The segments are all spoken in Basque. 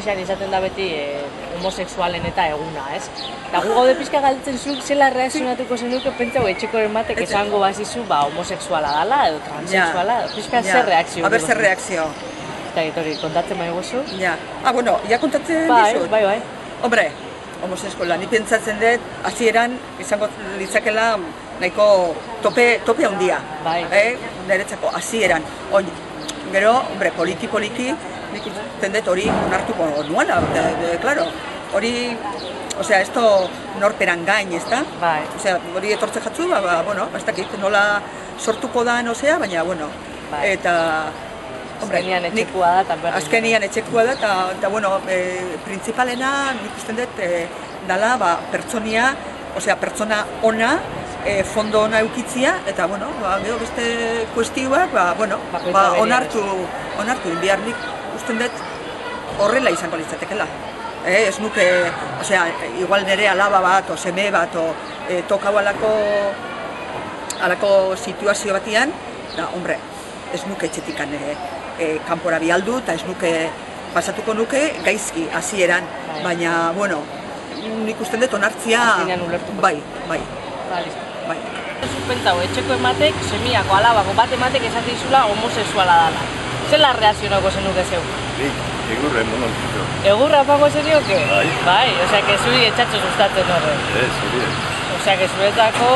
frantsesean izaten da beti homosexualen eta eguna, ez? Eta gu gaude pixka galdetzen zuk zela reakzionatuko zenuke pentsau etxekoren batek esango bazizu homosexuala dala edo transexuala, pixka zer reakzio. A ber, zer reakzio. Eta hori, kontatzen bai guzu? Ja, bueno, ja kontatzen dizut? Bai. Hombre, homosexuala, ni pentsatzen dut, hasieran izango litzakela nahiko tope handia. Bai. Niretzako, hasieran. Gero, hombre, poliki, nik ikusten dut hori onartuko nuela, claro. Hori, osea, esto norperan gain, ezta? Bai. Osea, hori etortze jatzu, bueno, ez dakit nola sortuko da, osea, baina, bueno, eta... Azkenian etxekua da, eta berri. Azkenian etxekua da, eta bueno, printzipalena nik usten dut dala pertsonia, osea, pertsona ona, fondo ona eukitzia, eta bueno, gero beste kuestioak, onartu inbiar nik usten dut horrela izango litzatekela. Ez nuke, osea, igual nire alaba bat, o seme bat, o tokau alako situazio batian, hombre, ez nuke etxetikan kanpora bialdu, eta ez nuke pasatuko nuke gaizki hasieran, baina, bueno, nik usten dut onartzia... Azkenean ulertuko. Bai. Pentsau, etxeko ematek, semiako, alabako bat ematek esate izula homosexuala dala. Zela reakzionako zenuke zeu? Egurra emonontziko. Egurra apango zenioke? Bai. Osea, que zuri etxatxo sustatzen horren. Zuri. Osea, que zuretako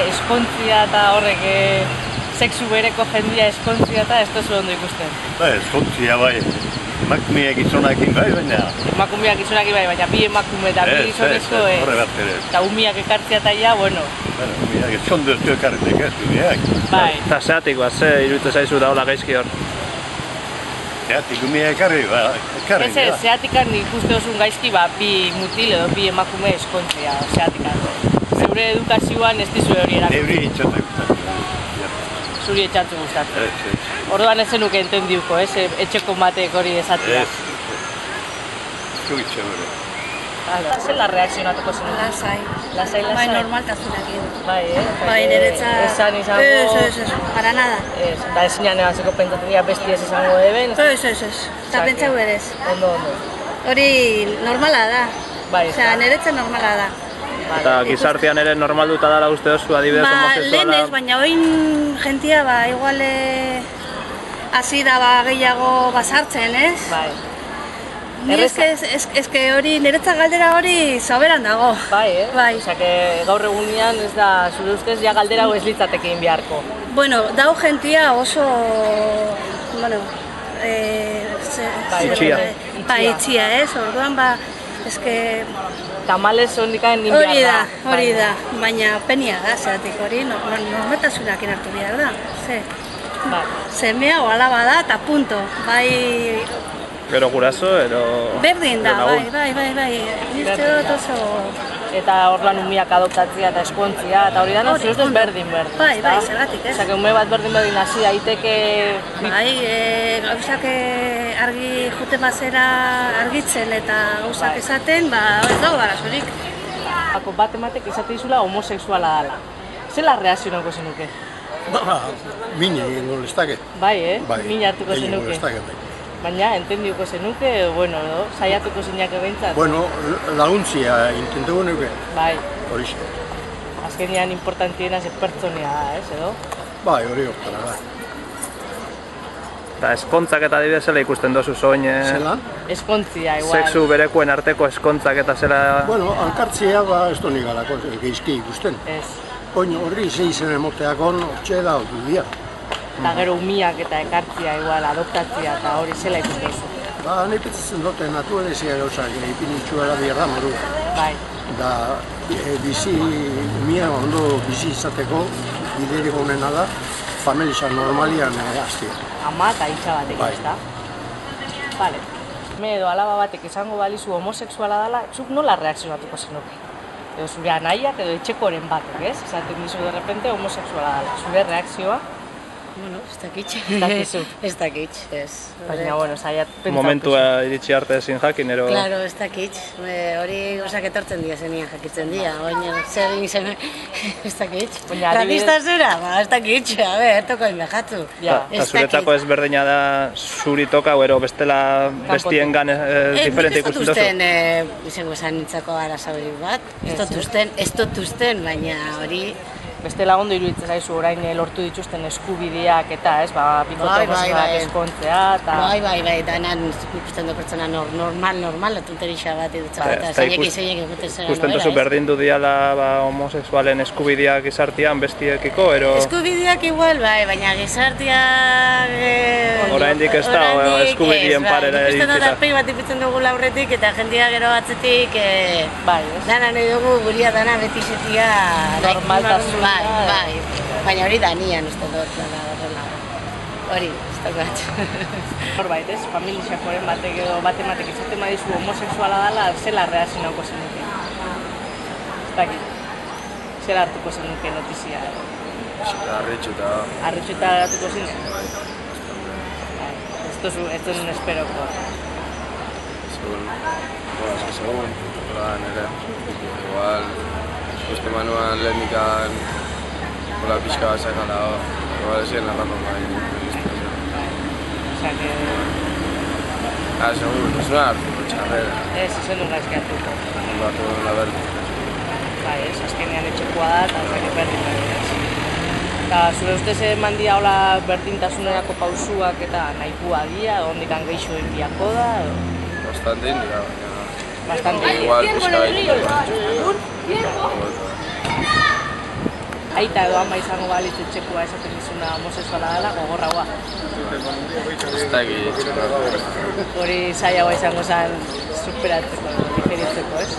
eskontzia eta horrek sexu bereko jendia eskontzia eta ez tozu ondo ikusten. Eskontzia bai, emakumeak gizonakin bai, baina... Emakumeak gizonakin bai, baina bi emakume eta bi gizonezko horre bat ere. Eta umiak ekartzia eta ja, bueno... Umiak etxondo ez ekarritek ez, umiak. Bai. Eta zeatik bat, ze iruditzen zaizu da hola gaizki hor? Zeatik umiak ekarri, ekarri. Ez, zeatikan ikuste osun gaizki bi mutil edo bi emakume eskontzia, zeatikan. Zeure edukazioan ez dizue hori erakutsi. Euri itxate gustatzen. Zuri etxatzu gustatzen. Ez. Orduan ez zenuke entendiuko, etxeko matek hori esatia. Ez. Zugitxe bere. Zela reakzionatuko zenuke? Lasai. Bai, normaltasunakin. Bai, Bai, niretzat... Esan izango... Ez, para nada. Eta ez zinean egazeko pentsatzen dira besti ez izango deben? Ez. Eta pentsau berez. Ondo. Hori normala da. Bai, osea, niretzat normala da. Eta gizartean ere normalduta dara uste oso adibidez homosexuala... Lehenez, baina oin jentia igual hasi da gehiago basartzen, ez? Bai. Ni eske hori, niretzat galdera hori soberan dago. Bai, Bai. Osea, gaur egunean ez da, zure ustez, ja galdera hau ez litzatekin beharko. Bueno, dau jentia oso... Bueno... Itxia. Itxia, ez? Orduan, eske... Tamales hondikan nin behar da. Hori da, baina penia da, zeratik hori normaltasunak hartu behar da. Semea o alaba da, eta punto. Bai... Gero guraso, Berdin da, bai. Nizte dut oso... Eta orduan umiak adoptatzia eta eskontzia, eta hori da, zure ustez berdin. Bai, zergatik, ez? Osea, ume bat berdin hasi daiteke... Bai, gauzak argi jute bazera argitzen eta gauzak esaten, ez dago arazorik. Bat ematek esate dizula homosexuala dala. Zela reakzionako zenuke? Min egingo lezake. Bai, min hartuko egingo zenuke. lezake. Baina, entendiuko zenuke, bueno, saiatuko zeinak egintzat? Bueno, laguntzia intentuko nuke. Bai. Horixe. Azkenean importantiena ze pertsonia da, edo? Bai, hori hortara da. Eta eskontzak eta adibidez zela ikusten dozu soin... Zela? Eskontzia, igual. Sexu berekoen arteko eskontzak eta zela... Bueno, alkartzea ez doni galako, geizki ikusten. Ez. Oin horri izen emoteakon hortxe da hori dira. Eta gero umiak eta ekartzia, igual, adoptatzia eta hori zela ikusten zu. Nahi petzatzen dute naturalezia gauzak, ipinitxuara behar da modu. Bai. Da, umia ondo bizi izateko, biderik honena da, familia normalian hastia. Ama eta hitza batek, Bai. ez da? Bale. Edo alaba batek izango balizu homosexuala dela, zuk nola reakzionatuko zenuke? Edo zure anaiak edo etxekoren batek, ez? Esaten dizu de repente homosexuala dela. Zure reakzioa? Bueno, ez dakit. Ez dakizu. Ez dakit, ez. Baina, bueno, saiat pentsatu. Momentua iritsi arte ezin jakin, ero... Claro, ez dakit. Hori gozak etortzen dira zenian jakitzen dira. Baina, zer egin zen, ez dakit. Baina, adibidez- Ratista zera? Ba, ez dakit. A ber, toko inbejatu. Ja. Eta zuretzako ezberdina da zuri toka, ero bestela bestien gan diferente ikusten duzu? Izango esan nintzako arazauri bat. Ez dut usten, baina hori... Bestela ondo iruditzen zaizu orain lortu dituzten eskubideak eta ez, bikote Bai, homosexualak bai. eskontzea eta... Bai, danan ikusten du pertsona normal, tuterixa bat edutzen, eta eta zeinek izeinek egiten zera Ikusten duzu berdindu diala homosexualen eskubideak gizartian bestiekiko, ero... Eskubideak igual, bai, baina gizartiak... Oraindik ez da, eskubideen parera ikusten dut iritsita. arpegi bat ikusten dugu aurretik eta jendia gero atzetik... Bai, ez? Dana nahi dugu guria dana beti zetia... Normaltasuna. Bai, baina hori danian uste dut, dana horrela. Hori, ez daukat. Norbait, ez? Familixakoren batek edo batematek izaten badizu homosexuala dela, zela reazionauko zenuke? Ez dakit. Zela hartuko zenuke notizia? Harritxuta. Harritxuta hartuko zinen? Bai. Ez duzun esperoko. Segun, nire. Igual, uste manuan lehenikan hola pixka bat zaikala, igual ezien larrako bai. Osea, que... Segun, ez nuen hartuko txarrera. Ez, zen un gaizki hartuko. Batu la berdu. Bai, ez, azkenean etxekoa da, eta osea, que berdin berdin, ez. Eta zure ustez eman dira hola berdintasunerako pausuak eta nahikoa dira, ondikan gehiago enbiako da, edo... Bastante indika, baina... Bastante Igual pixka Aita edo ama izango balitz etxekoa esaten dizuna homosexuala dela, gogorragoa. ez dakit. Hori zailagoa izango zen superatzeko, digeritzeko, ez?